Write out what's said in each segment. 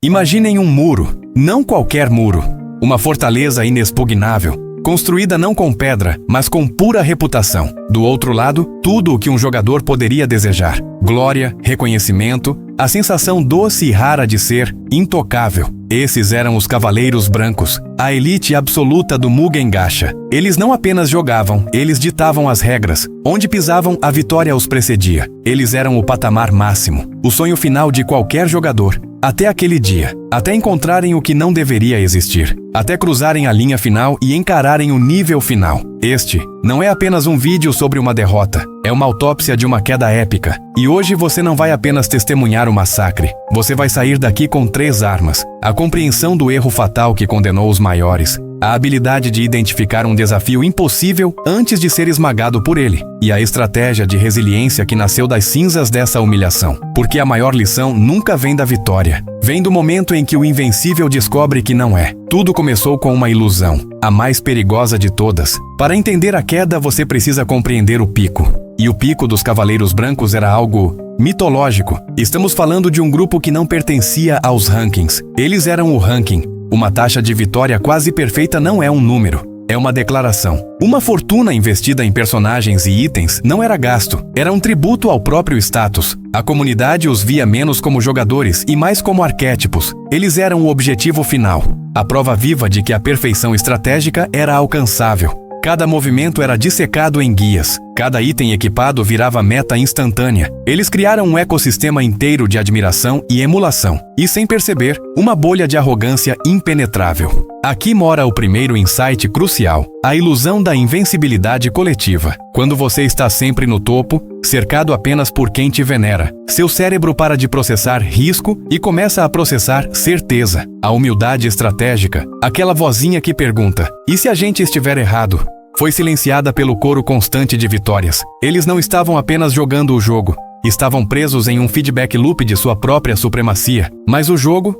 Imaginem um muro, não qualquer muro. Uma fortaleza inexpugnável, construída não com pedra, mas com pura reputação. Do outro lado, tudo o que um jogador poderia desejar. Glória, reconhecimento, a sensação doce e rara de ser intocável. Esses eram os Cavaleiros Brancos, a elite absoluta do Mugen Gacha. Eles não apenas jogavam, eles ditavam as regras. Onde pisavam, a vitória os precedia. Eles eram o patamar máximo, o sonho final de qualquer jogador. Até aquele dia, até encontrarem o que não deveria existir, até cruzarem a linha final e encararem o nível final. Este não é apenas um vídeo sobre uma derrota, é uma autópsia de uma queda épica. E hoje você não vai apenas testemunhar o massacre, você vai sair daqui com 3 armas: a compreensão do erro fatal que condenou os maiores, a habilidade de identificar um desafio impossível antes de ser esmagado por ele, e a estratégia de resiliência que nasceu das cinzas dessa humilhação. Porque a maior lição nunca vem da vitória, vem do momento em que o invencível descobre que não é. Tudo começou com uma ilusão, a mais perigosa de todas. Para entender a queda, você precisa compreender o pico. E o pico dos Cavaleiros Brancos era algo mitológico. Estamos falando de um grupo que não pertencia aos rankings. Eles eram o ranking. Uma taxa de vitória quase perfeita não é um número, é uma declaração. Uma fortuna investida em personagens e itens não era gasto, era um tributo ao próprio status. A comunidade os via menos como jogadores e mais como arquétipos. Eles eram o objetivo final, a prova viva de que a perfeição estratégica era alcançável. Cada movimento era dissecado em guias. Cada item equipado virava meta instantânea. Eles criaram um ecossistema inteiro de admiração e emulação. E sem perceber, uma bolha de arrogância impenetrável. Aqui mora o primeiro insight crucial: a ilusão da invencibilidade coletiva. Quando você está sempre no topo, cercado apenas por quem te venera, seu cérebro para de processar risco e começa a processar certeza. A humildade estratégica, aquela vozinha que pergunta: e se a gente estiver errado? Foi silenciada pelo coro constante de vitórias. Eles não estavam apenas jogando o jogo, estavam presos em um feedback loop de sua própria supremacia. Mas o jogo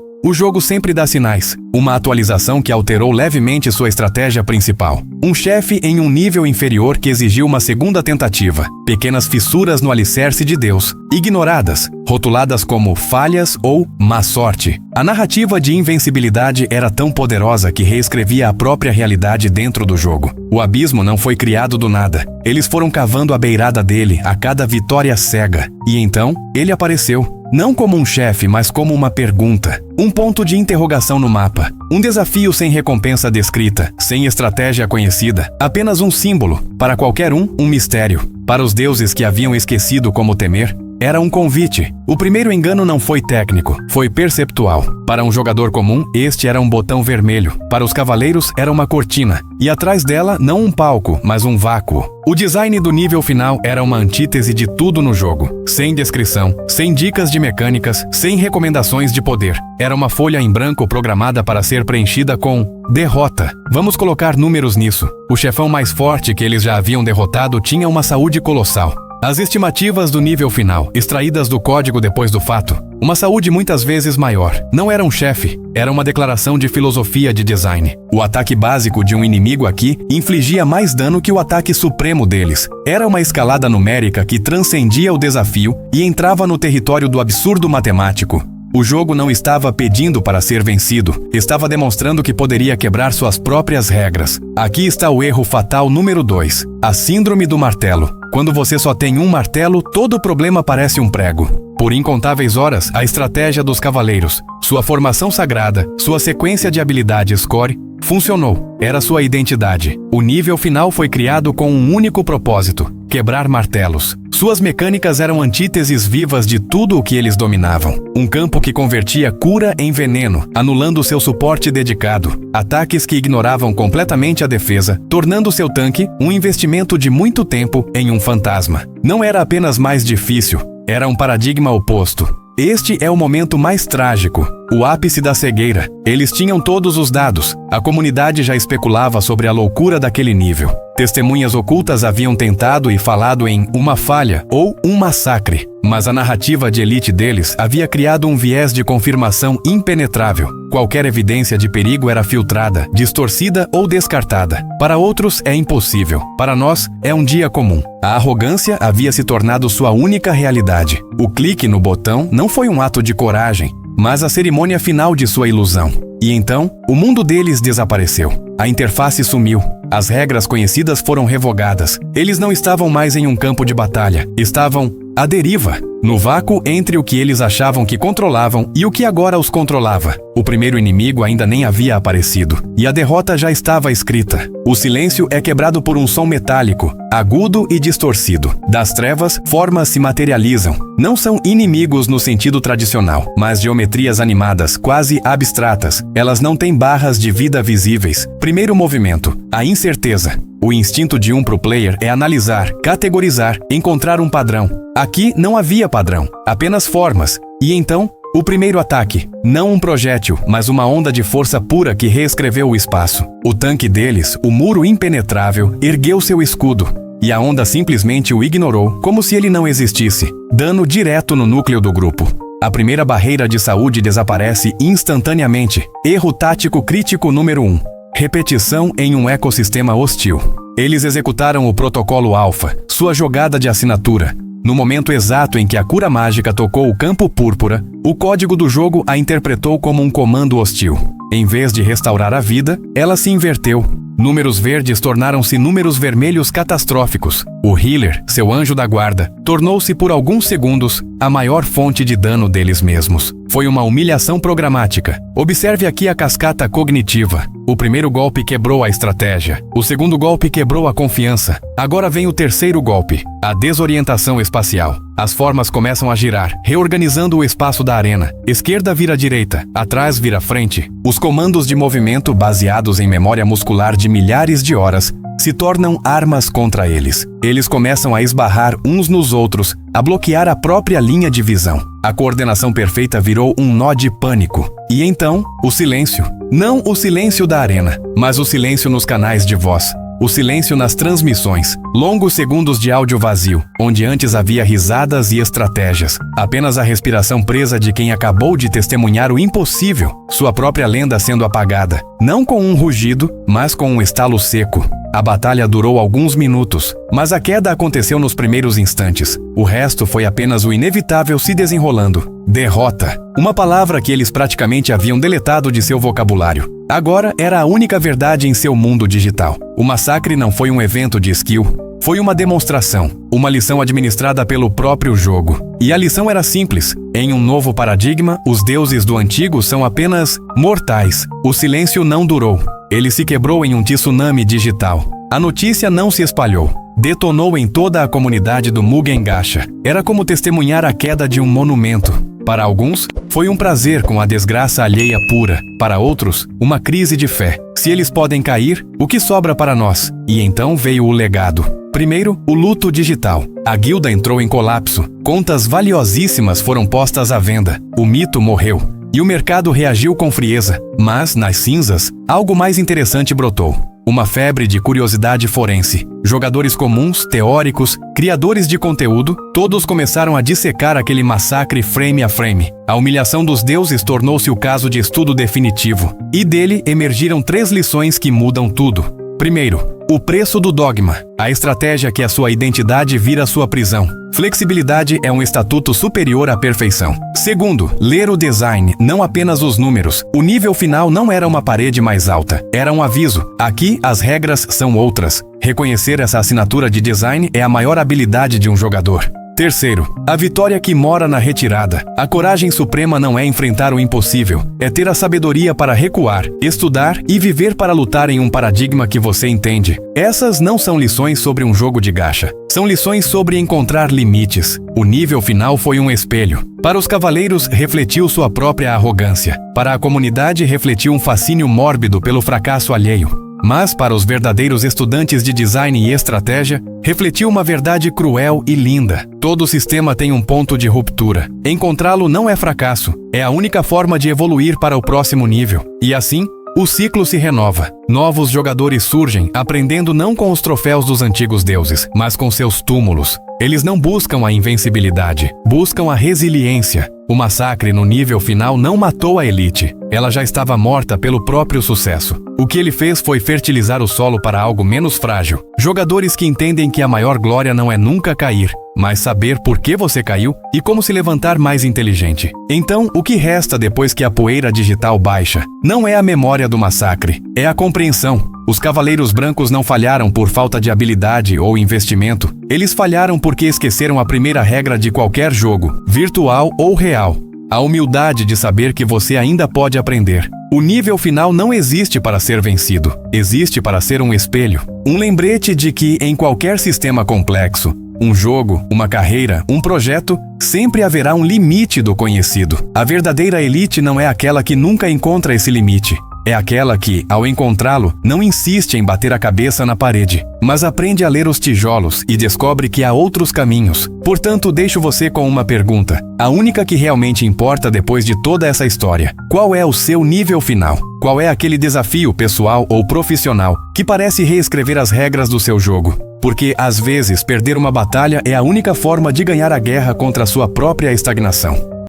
sempre dá sinais. Uma atualização que alterou levemente sua estratégia principal. Um chefe em um nível inferior que exigiu uma segunda tentativa. Pequenas fissuras no alicerce de Deus, ignoradas, rotuladas como falhas ou má sorte. A narrativa de invencibilidade era tão poderosa que reescrevia a própria realidade dentro do jogo. O abismo não foi criado do nada. Eles foram cavando a beirada dele a cada vitória cega. E então, ele apareceu. Não como um chefe, mas como uma pergunta. Um ponto de interrogação no mapa. Um desafio sem recompensa descrita, sem estratégia conhecida. Apenas um símbolo. Para qualquer um mistério. Para os deuses que haviam esquecido como temer, era um convite. O primeiro engano não foi técnico, foi perceptual. Para um jogador comum, este era um botão vermelho. Para os cavaleiros, era uma cortina. E atrás dela, não um palco, mas um vácuo. O design do nível final era uma antítese de tudo no jogo. Sem descrição, sem dicas de mecânicas, sem recomendações de poder. Era uma folha em branco programada para ser preenchida com derrota. Vamos colocar números nisso. O chefão mais forte que eles já haviam derrotado tinha uma saúde colossal. As estimativas do nível final, extraídas do código depois do fato, uma saúde muitas vezes maior. Não era um chefe, era uma declaração de filosofia de design. O ataque básico de um inimigo aqui infligia mais dano que o ataque supremo deles. Era uma escalada numérica que transcendia o desafio e entrava no território do absurdo matemático. O jogo não estava pedindo para ser vencido, estava demonstrando que poderia quebrar suas próprias regras. Aqui está o erro fatal número 2, a síndrome do martelo. Quando você só tem um martelo, todo problema parece um prego. Por incontáveis horas, a estratégia dos cavaleiros, sua formação sagrada, sua sequência de habilidades core, funcionou. Era sua identidade. O nível final foi criado com um único propósito: quebrar martelos. Suas mecânicas eram antíteses vivas de tudo o que eles dominavam. Um campo que convertia cura em veneno, anulando seu suporte dedicado. Ataques que ignoravam completamente a defesa, tornando seu tanque um investimento de muito tempo em um fantasma. Não era apenas mais difícil, era um paradigma oposto. Este é o momento mais trágico, o ápice da cegueira. Eles tinham todos os dados. A comunidade já especulava sobre a loucura daquele nível. Testemunhas ocultas haviam tentado e falado em uma falha ou um massacre. Mas a narrativa de elite deles havia criado um viés de confirmação impenetrável. Qualquer evidência de perigo era filtrada, distorcida ou descartada. Para outros é impossível. Para nós é um dia comum. A arrogância havia se tornado sua única realidade. O clique no botão não foi um ato de coragem. mas a cerimônia final de sua ilusão. E então, o mundo deles desapareceu. A interface sumiu. As regras conhecidas foram revogadas. Eles não estavam mais em um campo de batalha. Estavam à deriva, no vácuo entre o que eles achavam que controlavam e o que agora os controlava. O primeiro inimigo ainda nem havia aparecido, e a derrota já estava escrita. O silêncio é quebrado por um som metálico, agudo e distorcido. Das trevas, formas se materializam. Não são inimigos no sentido tradicional, mas geometrias animadas, quase abstratas. Elas não têm barras de vida visíveis. Primeiro movimento, a incerteza. O instinto de um pro player é analisar, categorizar, encontrar um padrão. Aqui não havia padrão, apenas formas. E então, o primeiro ataque. Não um projétil, mas uma onda de força pura que reescreveu o espaço. O tanque deles, o muro impenetrável, ergueu seu escudo. E a onda simplesmente o ignorou, como se ele não existisse. Dano direto no núcleo do grupo. A primeira barreira de saúde desaparece instantaneamente. Erro tático crítico número 1. Repetição em um ecossistema hostil. Eles executaram o protocolo Alpha, sua jogada de assinatura. No momento exato em que a cura mágica tocou o campo púrpura, o código do jogo a interpretou como um comando hostil. Em vez de restaurar a vida, ela se inverteu. Números verdes tornaram-se números vermelhos catastróficos. O healer, seu anjo da guarda, tornou-se por alguns segundos a maior fonte de dano deles mesmos. Foi uma humilhação programática. Observe aqui a cascata cognitiva. O primeiro golpe quebrou a estratégia. O segundo golpe quebrou a confiança. Agora vem o terceiro golpe, a desorientação espacial. As formas começam a girar, reorganizando o espaço da arena. Esquerda vira direita, atrás vira frente. Os comandos de movimento, baseados em memória muscular de milhares de horas, se tornam armas contra eles. Eles começam a esbarrar uns nos outros, a bloquear a própria linha de visão. A coordenação perfeita virou um nó de pânico. E então, o silêncio. Não o silêncio da arena, mas o silêncio nos canais de voz. O silêncio nas transmissões. Longos segundos de áudio vazio, onde antes havia risadas e estratégias. Apenas a respiração presa de quem acabou de testemunhar o impossível, sua própria lenda sendo apagada. Não com um rugido, mas com um estalo seco. A batalha durou alguns minutos, mas a queda aconteceu nos primeiros instantes. O resto foi apenas o inevitável se desenrolando. Derrota. Uma palavra que eles praticamente haviam deletado de seu vocabulário. Agora era a única verdade em seu mundo digital. O massacre não foi um evento de skill. Foi uma demonstração, uma lição administrada pelo próprio jogo. E a lição era simples. Em um novo paradigma, os deuses do antigo são apenas mortais. O silêncio não durou. Ele se quebrou em um tsunami digital. A notícia não se espalhou. Detonou em toda a comunidade do Mugen Gacha. Era como testemunhar a queda de um monumento. Para alguns, foi um prazer com a desgraça alheia pura. Para outros, uma crise de fé. Se eles podem cair, o que sobra para nós? E então veio o legado. Primeiro, o luto digital. A guilda entrou em colapso. Contas valiosíssimas foram postas à venda. O mito morreu. E o mercado reagiu com frieza. Mas, nas cinzas, algo mais interessante brotou. Uma febre de curiosidade forense. Jogadores comuns, teóricos, criadores de conteúdo, todos começaram a dissecar aquele massacre frame a frame. A humilhação dos deuses tornou-se o caso de estudo definitivo. E dele emergiram 3 lições que mudam tudo. Primeiro, o preço do dogma. A estratégia que a sua identidade vira sua prisão. Flexibilidade é um estatuto superior à perfeição. Segundo, ler o design, não apenas os números. O nível final não era uma parede mais alta, era um aviso. Aqui, as regras são outras. Reconhecer essa assinatura de design é a maior habilidade de um jogador. Terceiro, a vitória que mora na retirada. A coragem suprema não é enfrentar o impossível, é ter a sabedoria para recuar, estudar e viver para lutar em um paradigma que você entende. Essas não são lições sobre um jogo de gacha. São lições sobre encontrar limites. O nível final foi um espelho. Para os cavaleiros, refletiu sua própria arrogância. Para a comunidade, refletiu um fascínio mórbido pelo fracasso alheio. Mas, para os verdadeiros estudantes de design e estratégia, refletiu uma verdade cruel e linda. Todo sistema tem um ponto de ruptura. Encontrá-lo não é fracasso, é a única forma de evoluir para o próximo nível. E assim, o ciclo se renova. Novos jogadores surgem, aprendendo não com os troféus dos antigos deuses, mas com seus túmulos. Eles não buscam a invencibilidade, buscam a resiliência. O massacre no nível final não matou a elite. Ela já estava morta pelo próprio sucesso. O que ele fez foi fertilizar o solo para algo menos frágil. Jogadores que entendem que a maior glória não é nunca cair, mas saber por que você caiu e como se levantar mais inteligente. Então, o que resta depois que a poeira digital baixa? Não é a memória do massacre, é a compreensão. Os Cavaleiros Brancos não falharam por falta de habilidade ou investimento. Eles falharam porque esqueceram a primeira regra de qualquer jogo, virtual ou real. A humildade de saber que você ainda pode aprender. O nível final não existe para ser vencido, existe para ser um espelho. Um lembrete de que em qualquer sistema complexo, um jogo, uma carreira, um projeto, sempre haverá um limite do conhecido. A verdadeira elite não é aquela que nunca encontra esse limite. É aquela que, ao encontrá-lo, não insiste em bater a cabeça na parede, mas aprende a ler os tijolos e descobre que há outros caminhos. Portanto, deixo você com uma pergunta, a única que realmente importa depois de toda essa história. Qual é o seu nível final? Qual é aquele desafio pessoal ou profissional que parece reescrever as regras do seu jogo? Porque, às vezes, perder uma batalha é a única forma de ganhar a guerra contra a sua própria estagnação.